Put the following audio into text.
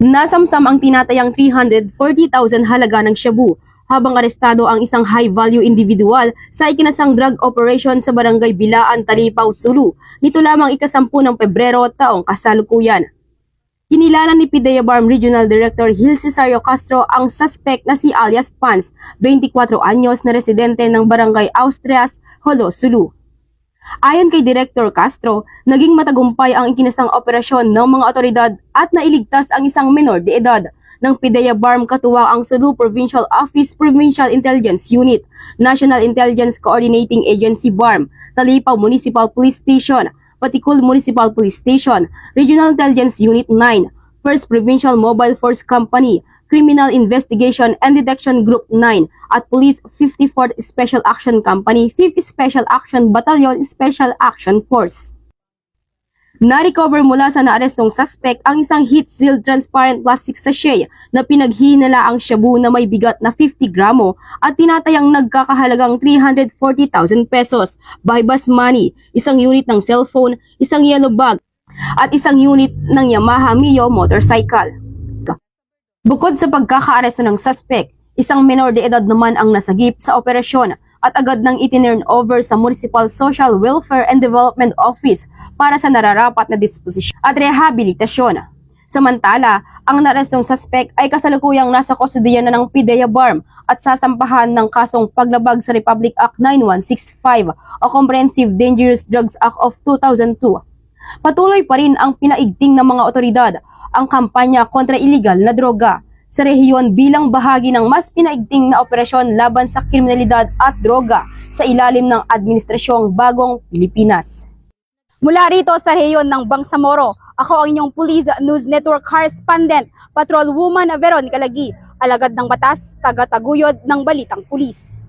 Nasamsam ang tinatayang 340,000 halaga ng shabu habang arestado ang isang high-value individual sa ikinasang drug operation sa barangay Bilaan, Talipao, Sulu. Nito lamang ika-10 ng Pebrero taong kasalukuyan. Kinilala ni PIDEA BARM Regional Director Gil Cesario Castro ang suspect na si alias Pans, 24 anyos na residente ng barangay Austrias, Jolo, Sulu. Ayon kay Director Castro, naging matagumpay ang ikinasang operasyon ng mga otoridad at nailigtas ang isang menor de edad. Ng PIDEA BARM katuwang ang Sulu Provincial Office Provincial Intelligence Unit, National Intelligence Coordinating Agency BARM, Talipao Municipal Police Station, Patikul Municipal Police Station, Regional Intelligence Unit 9, 1st Provincial Mobile Force Company, Criminal Investigation and Detection Group 9 at Police 54th Special Action Company, 5th Special Action Battalion Special Action Force. Na-recover mula sa naarestong suspect ang isang heat-sealed transparent plastic sachet na pinaghihinala ang shabu na may bigat na 50 gramo at tinatayang nagkakahalagang 340,000 pesos, by bus money, isang unit ng cellphone, isang yellow bag, at isang unit ng Yamaha Mio motorcycle. Bukod sa pagkakaaresto ng suspect, isang menor de edad naman ang nasagip sa operasyon at agad nang itinurn over sa Municipal Social Welfare and Development Office para sa nararapat na disposisyon at rehabilitasyon. Samantala, ang naarestong suspect ay kasalukuyang nasa kustodiya na ng PIDEA BARM at sasampahan ng kasong paglabag sa Republic Act 9165 o Comprehensive Dangerous Drugs Act of 2002. Patuloy pa rin ang pinaigting ng mga otoridad ang kampanya kontra iligal na droga sa rehiyon bilang bahagi ng mas pinaigting na operasyon laban sa kriminalidad at droga sa ilalim ng Administrasyong Bagong Pilipinas. Mula rito sa rehiyon ng Bangsamoro, ako ang inyong Police News Network Correspondent, Patrol Woman Veronica Lagi, alagad ng batas, taga-taguyod ng Balitang Pulis.